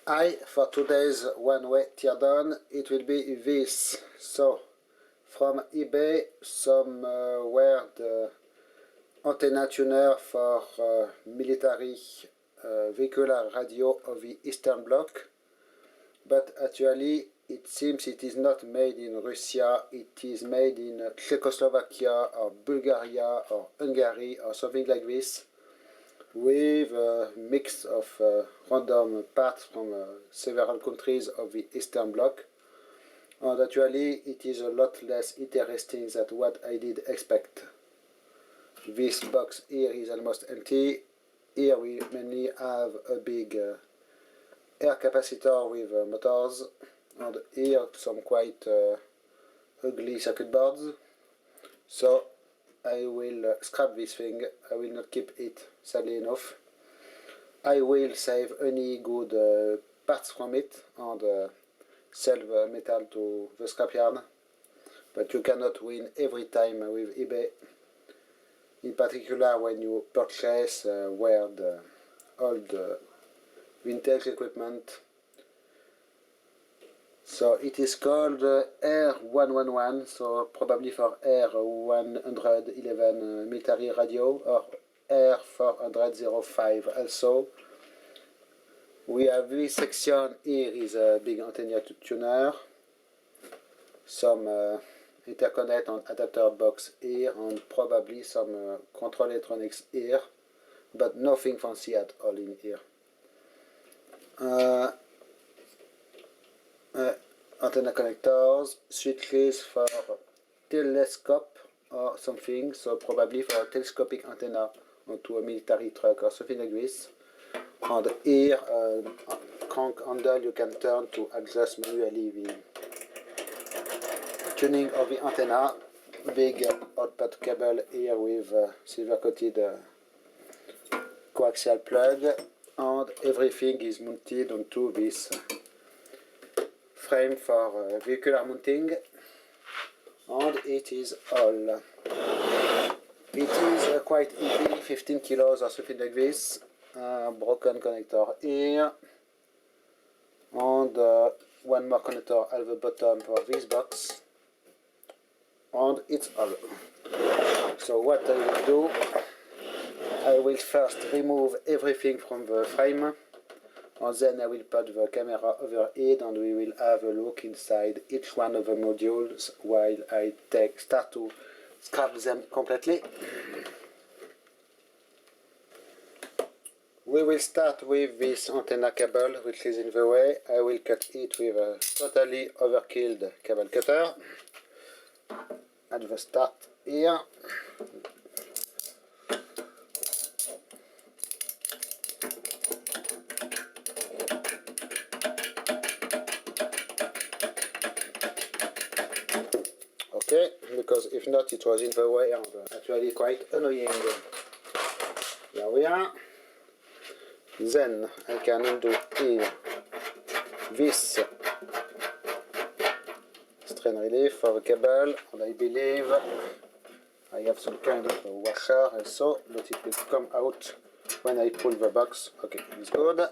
For today's one-way teardown, it will be this. So, from eBay, some were the antenna tuner for military vehicular radio of the Eastern Bloc, but actually it seems it is not made in Russia, it is made in Czechoslovakia or Bulgaria or Hungary or something like this, with a mix of random parts from several countries of the Eastern Bloc. And actually it is a lot less interesting than what I did expect. This box here is almost empty. Here we mainly have a big air capacitor with motors, and here some quite ugly circuit boards. So I will scrap this thing. I will not keep it, sadly enough. I will save any good parts from it and sell the metal to the scrapyard. But you cannot win every time with eBay. In particular when you purchase weird old vintage equipment. So it is called R-111, so probably for R-111 military radio, or R-405 also. We have this section here is a big antenna tuner, some interconnect and adapter box here, and probably some control electronics here, but nothing fancy at all in here. Antenna connectors, switches for telescope or something, so probably for a telescopic antenna onto a military truck or something like this. And here crank handle you can turn to adjust manually the tuning of the antenna. Big output cable here with silver coated coaxial plug, and everything is mounted onto this frame for vehicular mounting, and it is all. It is quite heavy, 15 kilos or something like this. Broken connector here, and one more connector at the bottom for this box, and it's all. So what I will do, I will first remove everything from the frame, and then I will put the camera overhead and we will have a look inside each one of the modules while I start to scrap them completely. We will start with this antenna cable which is in the way. I will cut it with a totally overkilled cable cutter at the start here. Okay, because if not it was in the way and actually quite annoying. Here we are. Then I can undo here this strain relief for the cable, and I believe I have some kind of a washer also, but it will come out when I pull the box. Okay, it's good.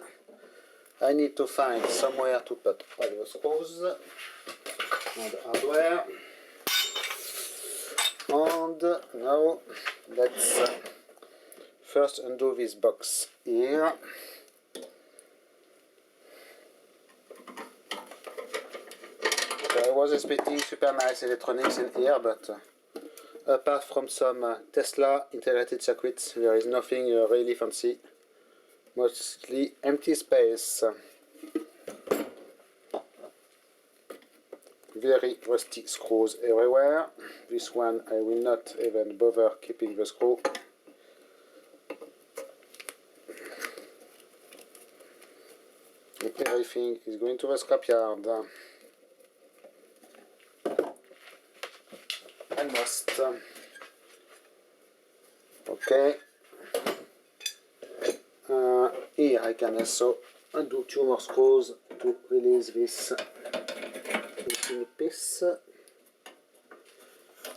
I need to find somewhere to put all the screws and hardware. And now let's first undo this box here. So I was expecting super nice electronics in here, but apart from some Tesla integrated circuits, there is nothing really fancy. Mostly empty space. Very rusty screws everywhere. This one I will not even bother keeping the screw. Everything is going to the scrapyard. Almost. Okay. Here I can also undo 2 more screws to release this piece.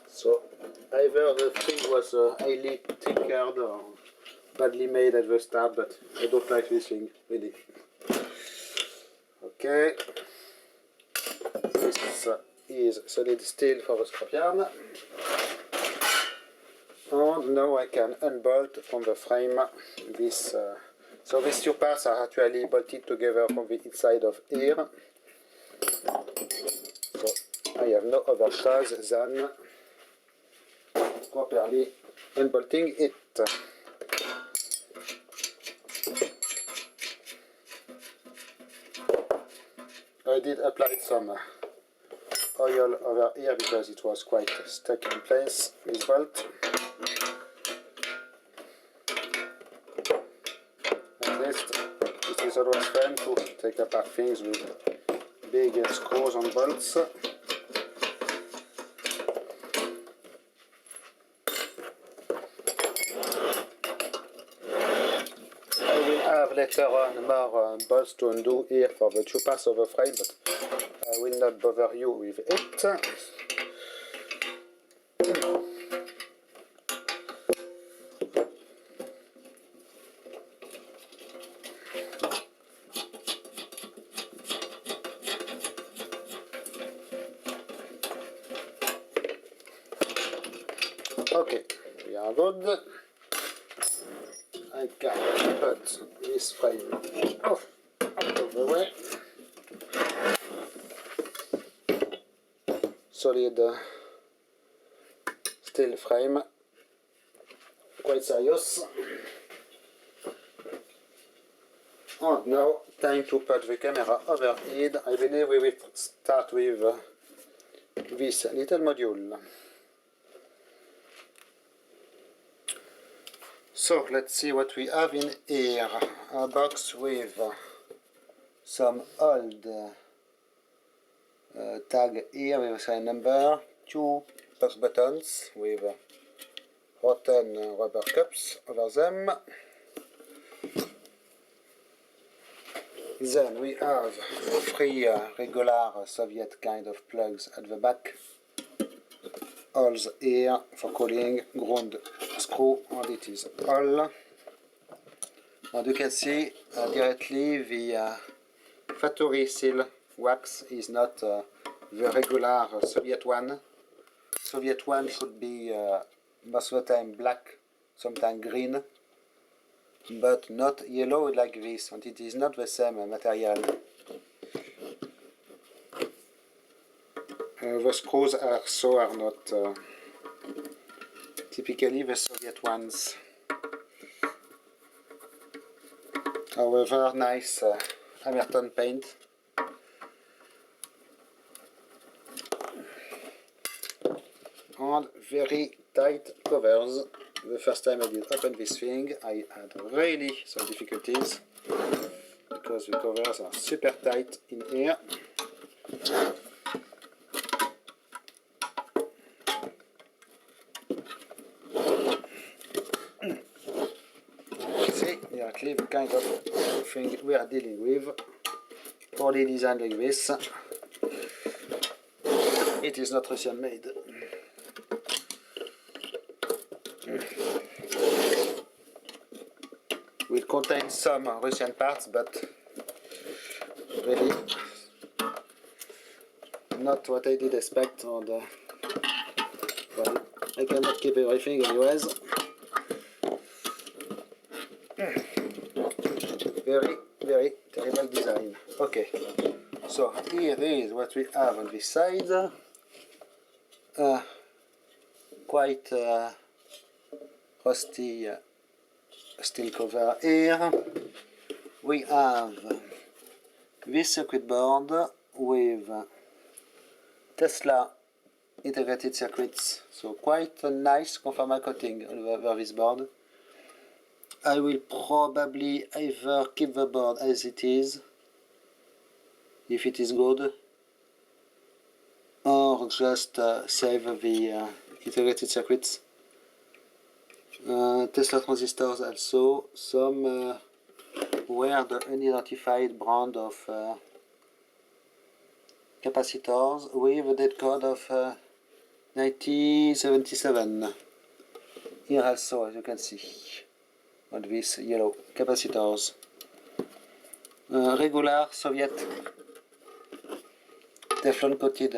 So either the thing was highly tinkered or badly made at the start, but I don't like this thing really. Okay, this is solid steel for the scrap yarn. And now I can unbolt from the frame this. So these two parts are actually bolted together from the inside of here. So I have no other choice than properly unbolting it. I did apply some oil over here because it was quite stuck in place, this bolt. At least it is always fun to take apart things with big screws and bolts. I will have later on more bolts to undo here for the two parts of the frame, but I will not bother you with it. Okay, we are good. I can put this frame off out of the way. Solid steel frame, quite serious. And now, time to put the camera overhead. I believe we will start with this little module. So let's see what we have in here. A box with some old tag here with a serial number, two box buttons with rotten rubber cups over them. Then we have three regular Soviet kind of plugs at the back. Holes here for cooling, ground screw, and it is all. And you can see directly the factory seal wax is not the regular Soviet one. Soviet one should be most of the time black, sometimes green, but not yellow like this, and it is not the same material. The screws are not typically the Soviet ones. However, nice Amerton paint. And very tight covers. The first time I did open this thing, I had really some difficulties because the covers are super tight in here. See, directly the kind of thing we are dealing with. Poorly designed like this. It is not Russian made. Will contain some Russian parts, but really not what I did expect. And well, I cannot keep everything anyways. Very terrible design. Okay, so here is what we have on this side. Quite rusty steel cover here. We have this circuit board with Tesla integrated circuits, so quite a nice conformal coating over this board. I will probably either keep the board as it is, if it is good, or just save the integrated circuits. Tesla transistors also, some weird unidentified brand of capacitors with a date code of 1977. Here also, as you can see, on these yellow capacitors. Regular Soviet Teflon coated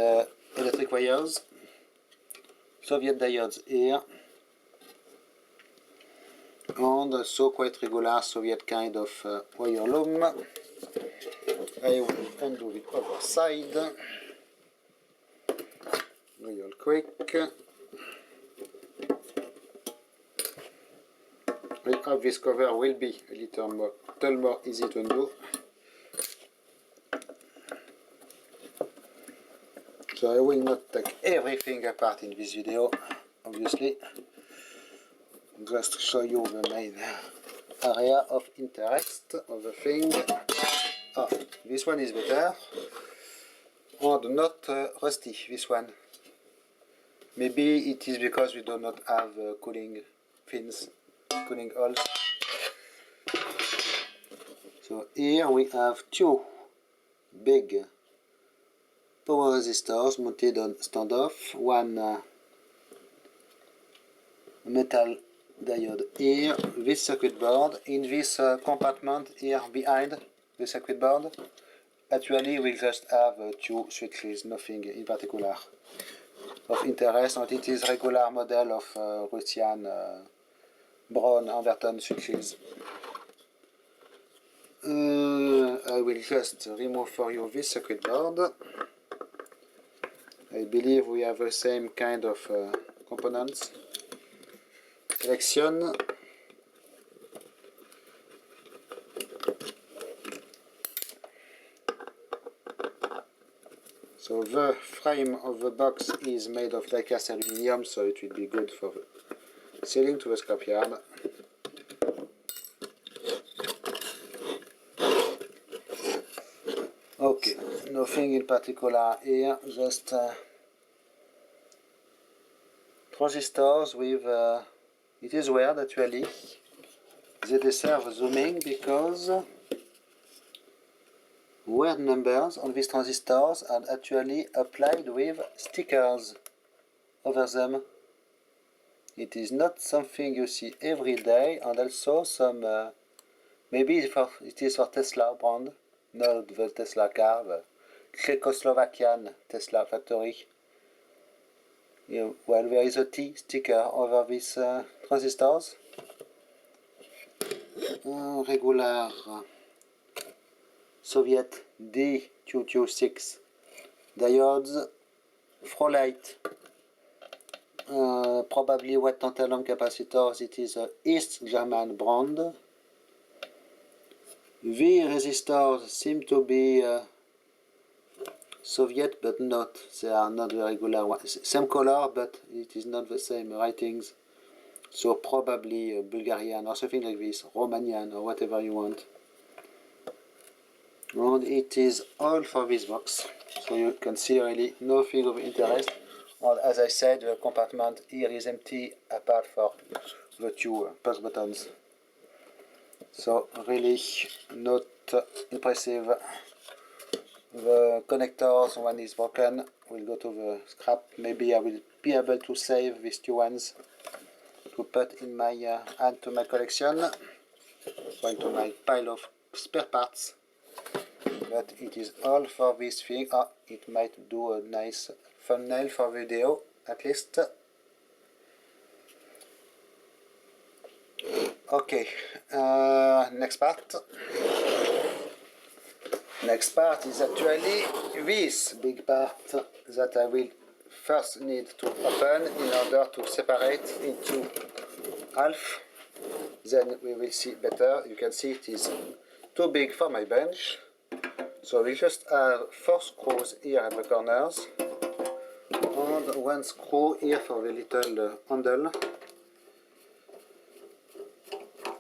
electric wires, Soviet diodes here, and also quite regular Soviet kind of wire loom. I will undo the other side real quick. I hope this cover will be a little more easy to undo. So I will not take everything apart in this video, obviously. Just show you the main area of interest of the thing. Ah, this one is better. And not rusty, this one. Maybe it is because we do not have cooling fins, cooling holes. So here we have two big power resistors mounted on standoff, one metal diode here, this circuit board, in this compartment here behind the circuit board. Actually we just have two switches, nothing in particular of interest, and it is regular model of Russian Brown Overton switches. I will just remove for you this circuit board. I believe we have the same kind of components. Selection. So the frame of the box is made of die-cast aluminium, so it will be good for selling to the scrapyard. Okay, nothing in particular here, just transistors with, it is weird actually, they deserve zooming because weird numbers on these transistors are actually applied with stickers over them. It is not something you see every day, and also some, maybe it is for Tesla brand. Not the Tesla car, the Czechoslovakian Tesla factory. Yeah, well, there is a T sticker over these transistors. Regular Soviet D226 diodes, Frolight, probably wet tantalum capacitors. It is a East German brand. The resistors seem to be Soviet, but not. They are not the regular ones. Same color, but it is not the same writings. So probably Bulgarian or something like this, Romanian or whatever you want. And it is all for this box. So you can see really nothing of interest. And as I said, the compartment here is empty apart for the two push buttons. So really not impressive. The connectors, one is broken, will go to the scrap. Maybe I will be able to save these two ones to put in my add to my collection, or into my pile of spare parts. But it is all for this thing. Ah, it might do a nice thumbnail for video at least. Okay, next part. Next part is actually this big part that I will first need to open in order to separate into half. Then we will see better. You can see it is too big for my bench. So we just have 4 screws here at the corners and 1 screw here for the little handle,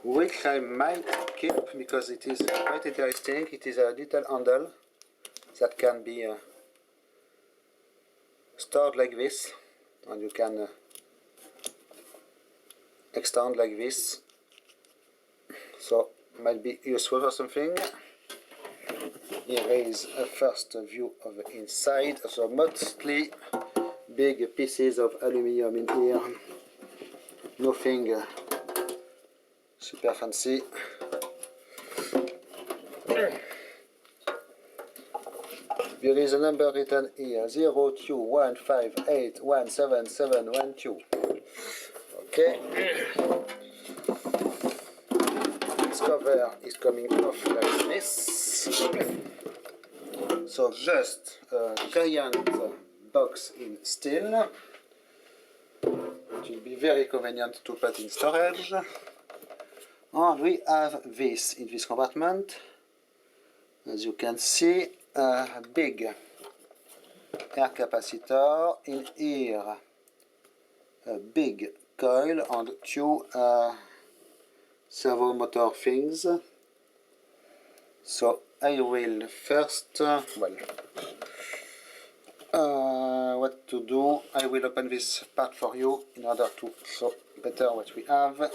which I might keep because it is quite interesting. It is a little handle that can be stored like this, and you can extend like this, so might be useful for something. Here is a first view of the inside, so mostly big pieces of aluminium in here, nothing super fancy. There is a number written here, 0215817712. Okay. This cover is coming off like this. So just a giant box in steel. It will be very convenient to put in storage. And we have this in this compartment. As you can see, a big air capacitor. In here, a big coil and two servo motor things. So I will first, what to do, I will open this part for you in order to show better what we have.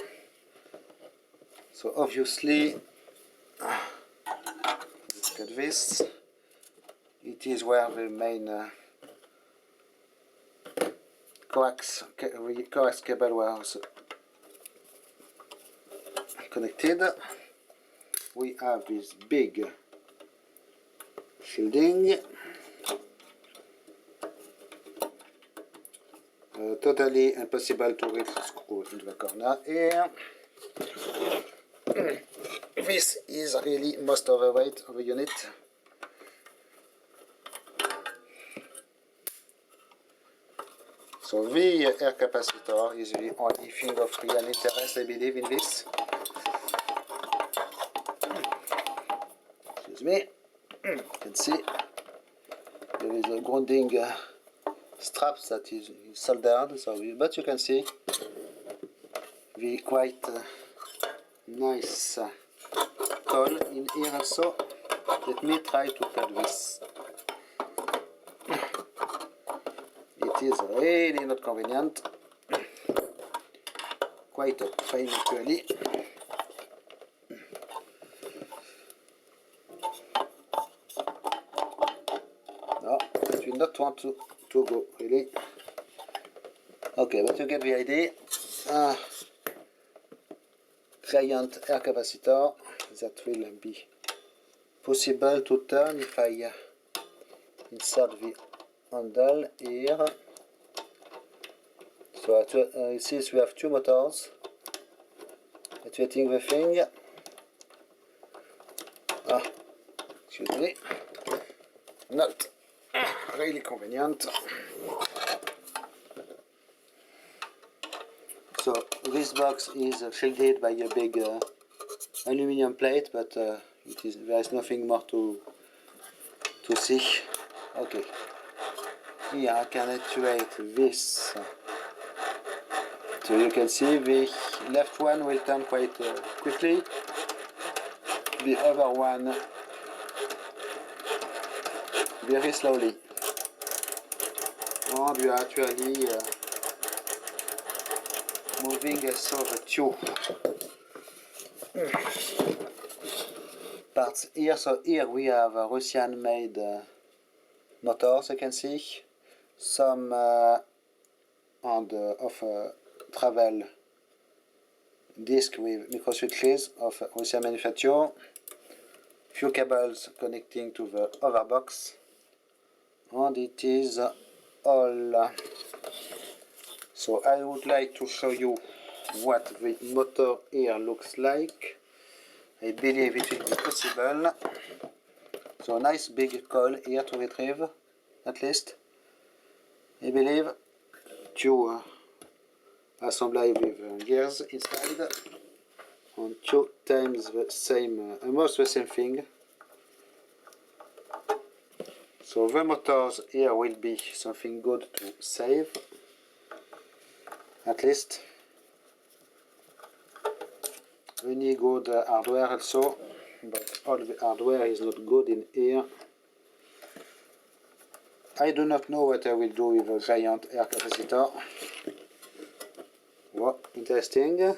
So obviously, look at this, it is where the main coax cable was connected. We have this big shielding, totally impossible to reach the screw into the corner here. This is really most of the weight of the unit. So the air capacitor is the only thing of real interest, I believe, in this. Excuse me. You can see there is a grounding strap that is soldered, but you can see the quite nice coil in here also. Let me try to cut this. It is really not convenient, quite a pain actually. No, it will not want to go really. Okay, but you get the idea. Giant air capacitor that will be possible to turn if I insert the handle here. So it says we have two motors actuating the thing. Excuse me, not really convenient. So this box is shielded by a big aluminum plate, but there is nothing more to see. Okay, here I can actuate this. So you can see the left one will turn quite quickly, the other one very slowly. And we are actually moving so the two parts here. So here we have Russian-made motors. You can see some of travel disc with micro switches of Russian manufacture. Few cables connecting to the other box, and it is all. So I would like to show you what the motor here looks like. I believe it will be possible. So nice big coil here to retrieve, at least. I believe to assemble with gears inside, and 2 times the same, almost the same thing. So the motors here will be something good to save, at least. Any good hardware also, but all the hardware is not good in here. I do not know what I will do with a giant air capacitor. Well, interesting.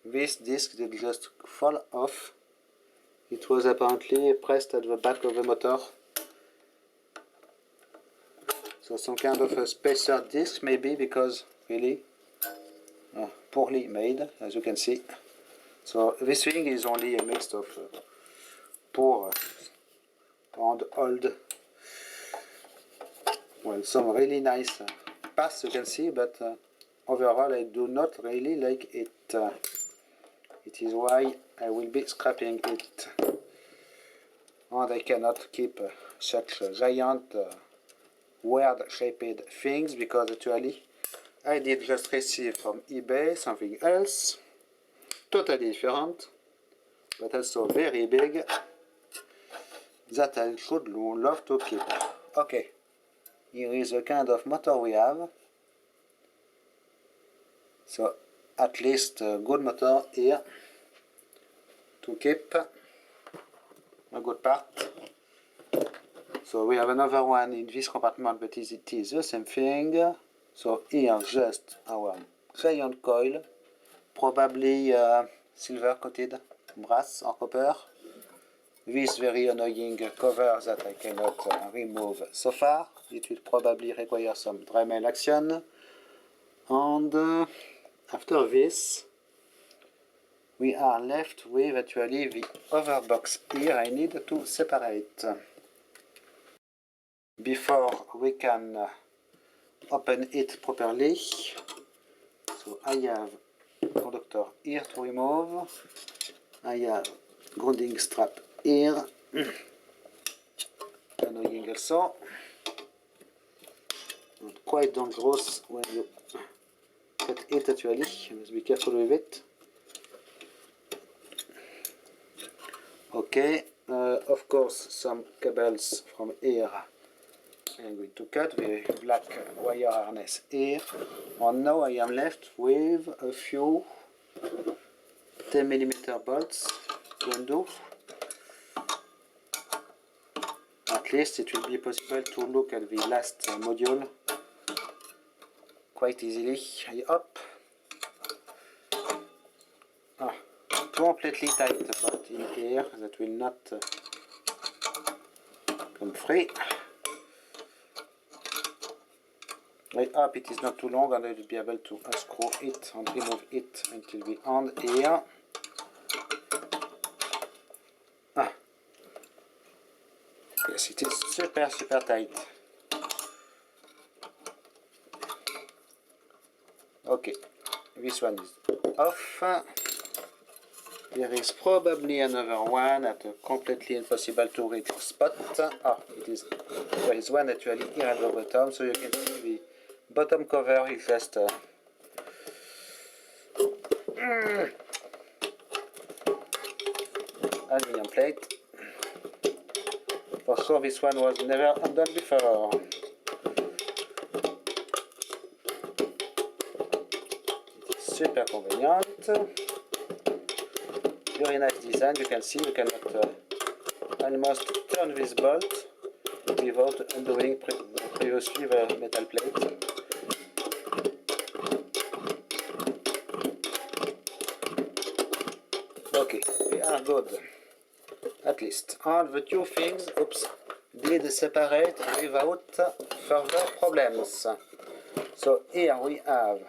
This disc did just fall off. It was apparently pressed at the back of the motor. So some kind of a spacer disc maybe, because really poorly made, as you can see. So this thing is only a mix of poor around old, well, some really nice parts you can see, but overall I do not really like it. It is why I will be scrapping it. And I cannot keep such giant weird shaped things, because actually I did just receive from eBay something else, totally different, but also very big, that I should love to keep. Okay, here is the kind of motor we have. So at least a good motor here to keep a good part. So we have another one in this compartment, but it is the same thing. So here just our giant coil, probably silver coated brass or copper. This very annoying cover that I cannot remove so far. It will probably require some Dremel action. And after this, we are left with actually the other box here I need to separate. Before we can open it properly, so I have conductor here to remove, I have grounding strap here, annoying also, and quite dangerous when you cut it actually, you must be careful with it. Okay, of course some cables from here I'm going to cut the black wire harness here, and now I am left with a few 10mm bolts to undo. At least it will be possible to look at the last module quite easily, I hope. Completely tight, but in here that will not come free. I hope it is not too long, and I will be able to unscrew it and remove it until the end here. Yes, it is super tight. Okay, this one is off. There is probably another one at a completely impossible to reach spot. It is. There is one actually here at the bottom, so you can see the bottom cover is just aluminum plate. For sure this one was never undone before. It is super convenient. Very nice design. You can see you cannot almost turn this bolt without undoing previously the metal plate. Okay, we are good, at least. And the two things, did separate without further problems. So here we have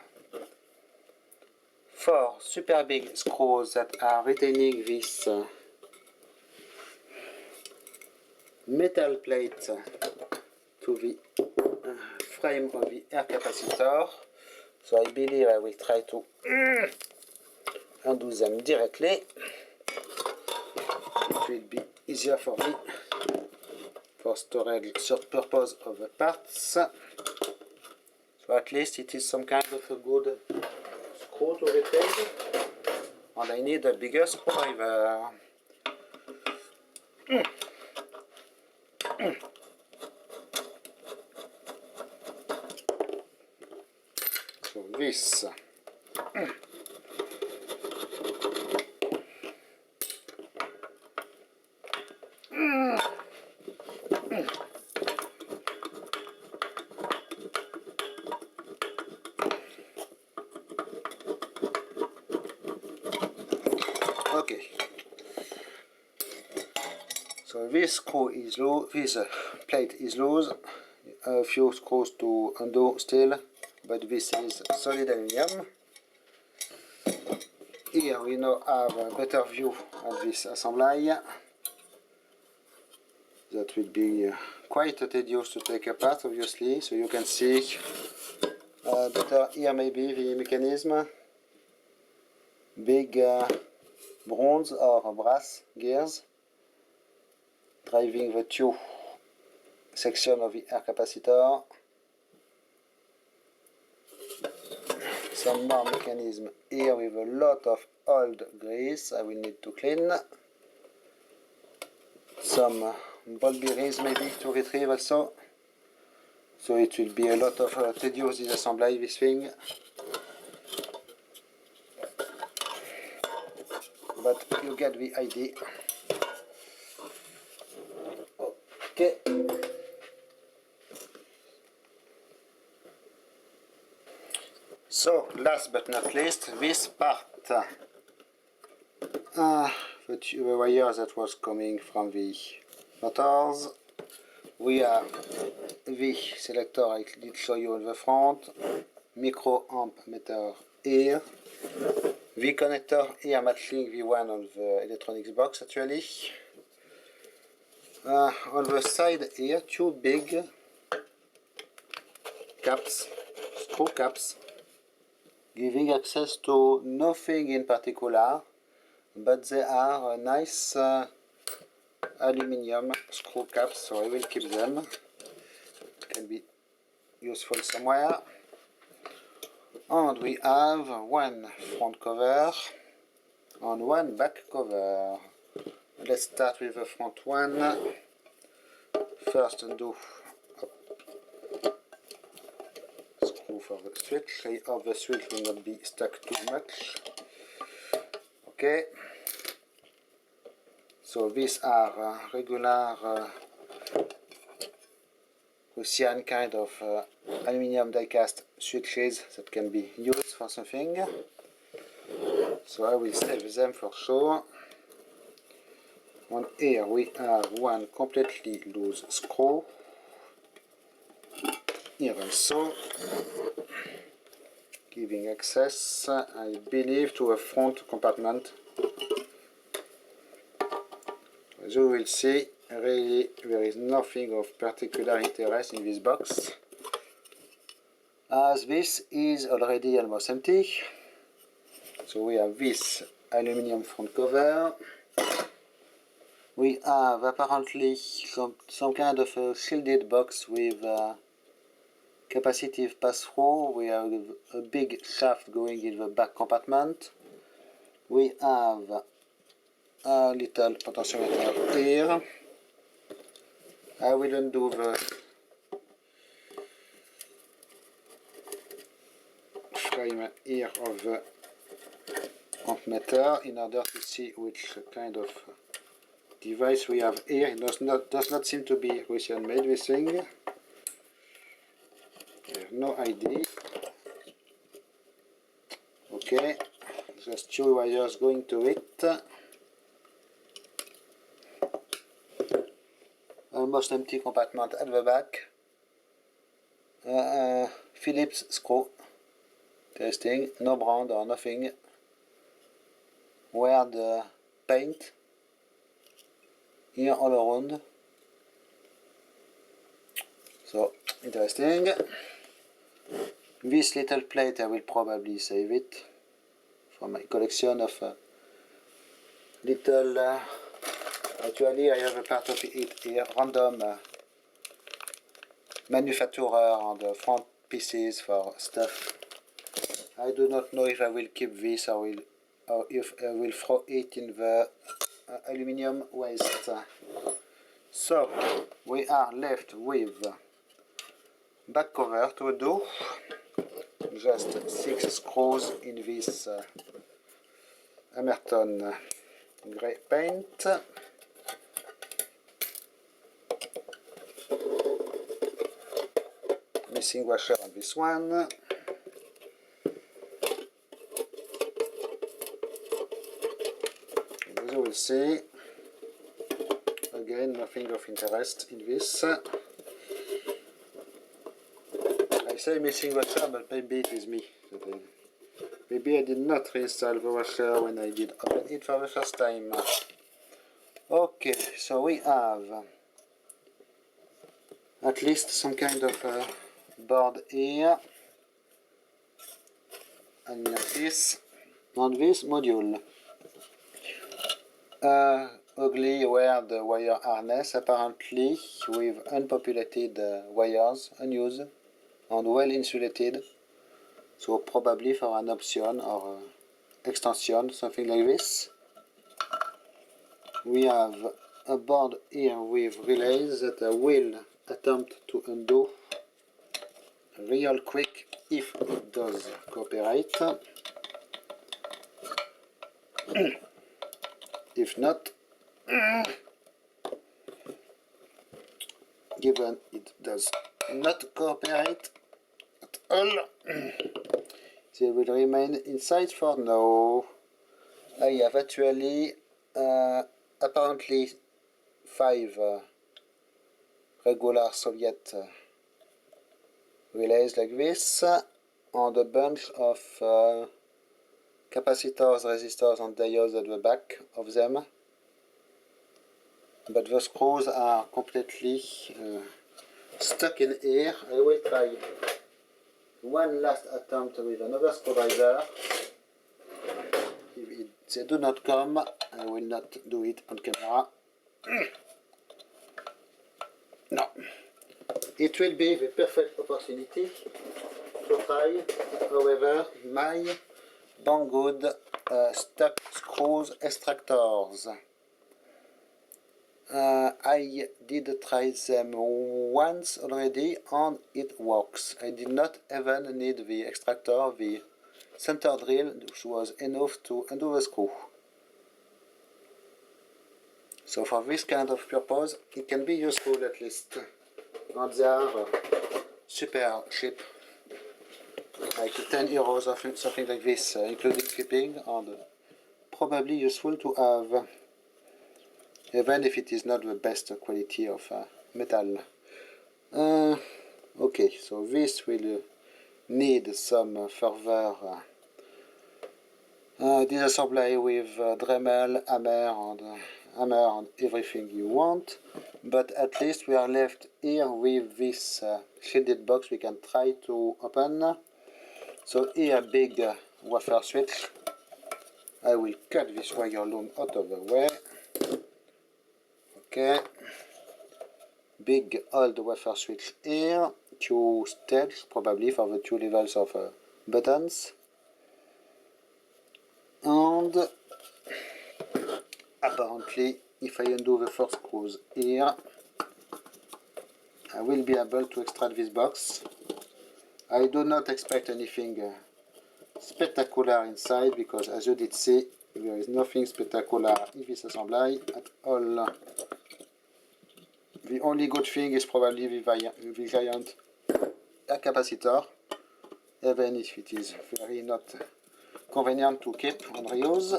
4 super big screws that are retaining this metal plate to the frame of the air capacitor. So I believe I will try to undo them directly. It will be easier for me for storage purpose of the parts. So at least it is some kind of a good screw to retain, and I need a bigger screwdriver. So this. Okay, so this screw is loose, this plate is loose, a few screws to undo still, but this is solid aluminum. Here we now have a better view of this assembly. That will be quite tedious to take apart, obviously. So you can see better here maybe the mechanism. Big bronze or brass gears driving the two section of the air capacitor. Some more mechanism here with a lot of old grease I will need to clean. Some ball bearings maybe to retrieve also. So it will be a lot of tedious disassembly, this thing. But you get the idea. Okay. So, last but not least, this part. The wire that was coming from the motors. We have the selector I did show you in the front. Micro amp meter here. The connector here matching the one on the electronics box actually. On the side here, two big caps, screw caps, giving access to nothing in particular, but they are a nice aluminium screw caps, so I will keep them. It can be useful somewhere. And we have one front cover and one back cover. Let's start with the front one. First undo screw for the switch. I hope the switch will not be stuck too much. Okay. So these are regular Russian kind of aluminium die-cast switches that can be used for something. So I will save them for sure. And here we have one completely loose screw. Here also, giving access, I believe, to a front compartment. As you will see, really there is nothing of particular interest in this box, as this is already almost empty. So we have this aluminium front cover. We have apparently some kind of a shielded box with capacitive pass-through. We have a big shaft going in the back compartment. We have a little potentiometer here. I will undo the frame here of the ammeter in order to see which kind of device we have here. It does not seem to be Russian made, this thing. I have no idea. Okay, just two wires going to it. Almost empty compartment at the back. Phillips screw. Testing, no brand or nothing. Where the paint here all around. So interesting. This little plate I will probably save it for my collection of little. Actually, I have a part of it here, random manufacturer and front pieces for stuff. I do not know if I will keep this or if I will throw it in the aluminium waste. So we are left with back cover to do. Just 6 screws in this Emerton grey paint. Missing washer on this one. As you will see, again nothing of interest in this. I say missing washer, but maybe it is me. Maybe I did not reinstall the washer when I did open it for the first time. Okay, so we have at least some kind of board here, and this on this module. Ugly weird wire harness, apparently with unpopulated wires, unused and well insulated, so probably for an option or extension, something like this. We have a board here with relays that I will attempt to undo real quick if it does cooperate. If not, given it does not cooperate at all, they will remain inside for now. I have actually apparently 5 regular Soviet relays like this, and a bunch of capacitors, resistors and diodes at the back of them, but the screws are completely stuck in here. I will try one last attempt with another screwdriver. If they do not come, I will not do it on camera. No. It will be the perfect opportunity to try, however, my Banggood stuck screws extractors. I did try them once already and it works. I did not even need the extractor, the center drill, which was enough to undo the screw. So for this kind of purpose, it can be useful at least. And they are super cheap, like €10 or something like this, including shipping, and probably useful to have, even if it is not the best quality of metal. Okay, so this will need some further disassembly with Dremel, hammer and everything you want, but at least we are left here with this shielded box we can try to open. So here, big wafer switch. I will cut this wire loom out of the way. Okay, big old wafer switch here, 2 steps probably for the 2 levels of buttons, and apparently if I undo the 4 screws here, I will be able to extract this box. I do not expect anything spectacular inside, because as you did see, there is nothing spectacular in this assembly at all. The only good thing is probably the giant air capacitor, even if it is very not convenient to keep and reuse.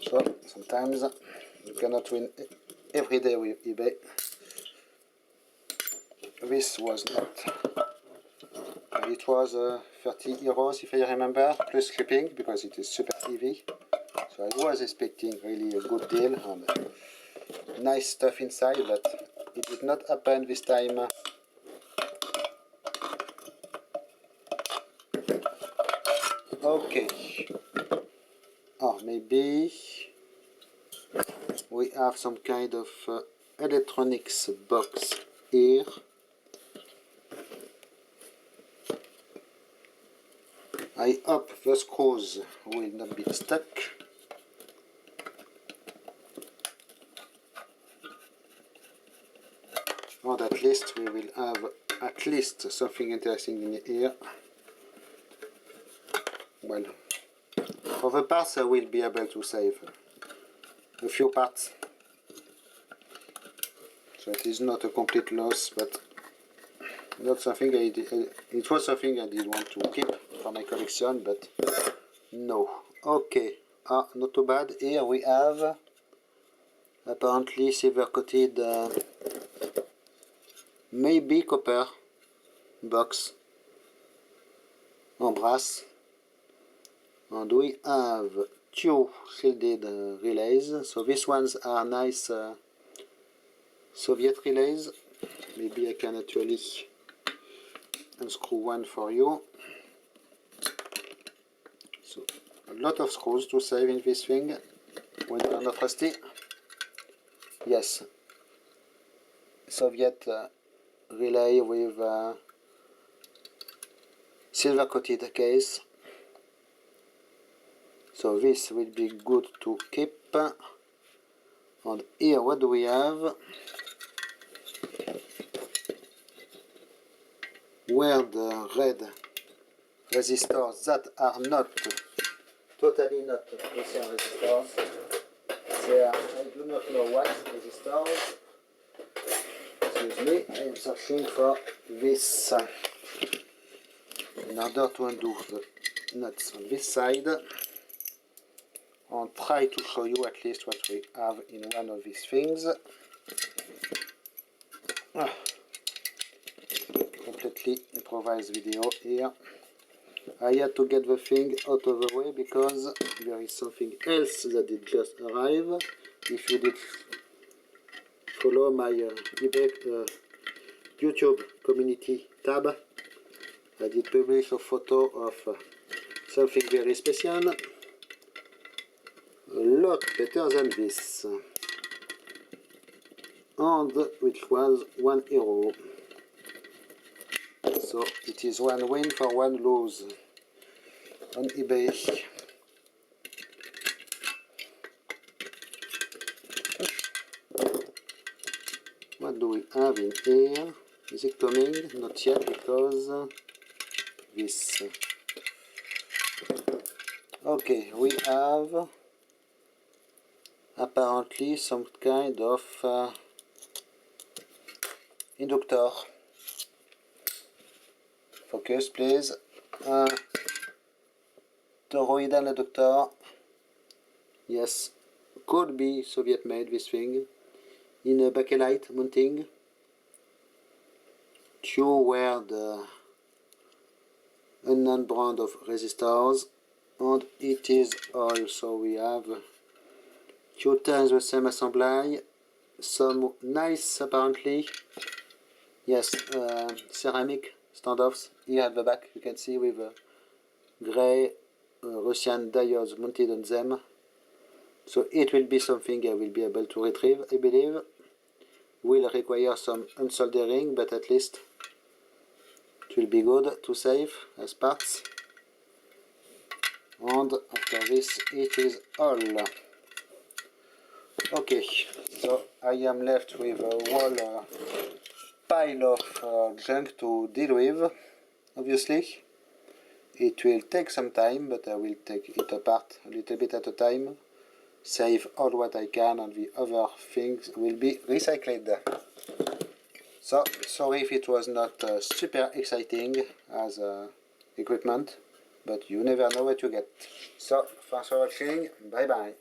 So sometimes you cannot win every day with eBay. This was not. It was €30 if I remember, plus shipping, because it is super heavy. So I was expecting really a good deal and nice stuff inside, but it did not happen this time. Okay. Or maybe we have some kind of electronics box here. I hope the screws will not be stuck. And at least we will have at least something interesting in here. Well, for the parts I will be able to save a few parts. So it is not a complete loss, but not something I did. It was something I did want to keep for my collection, but no. Okay, not too bad. Here we have apparently silver coated, maybe copper box en brass, and we have two shielded relays. So these ones are nice Soviet relays. Maybe I can actually unscrew one for you. So a lot of screws to save in this thing when they are not rusty. Yes, Soviet relay with silver coated case. So this will be good to keep. And here what do we have? Where the red resistors that are not totally not Russian resistors. They are, I do not know what resistors. Excuse me, I am searching for this in order to undo the nuts on this side and try to show you at least what we have in one of these things. Completely improvised video here. I had to get the thing out of the way because there is something else that did just arrive. If you did follow my eBay YouTube community tab, I did publish a photo of something very special, a lot better than this, and which was €1. So it is one win for one lose on eBay. What do we have in here? Is it coming? Not yet, because this. Okay, we have apparently some kind of inductor. Focus, please. Toroidal inductor. Yes, could be Soviet made, this thing. In a bakelite mounting. Two were the unknown brand of resistors, and it is all. So we have two times the same assembly. Some nice, apparently, yes, ceramic standoffs here at the back. You can see with grey Russian diodes mounted on them. So it will be something I will be able to retrieve, I believe. Will require some unsoldering, but at least it will be good to save as parts. And after this it is all. Okay, so I am left with a whole pile of junk to deal with. Obviously it will take some time, but I will take it apart a little bit at a time, save all what I can, and the other things will be recycled. So sorry if it was not super exciting as equipment, but you never know what you get. So thanks for watching, bye bye.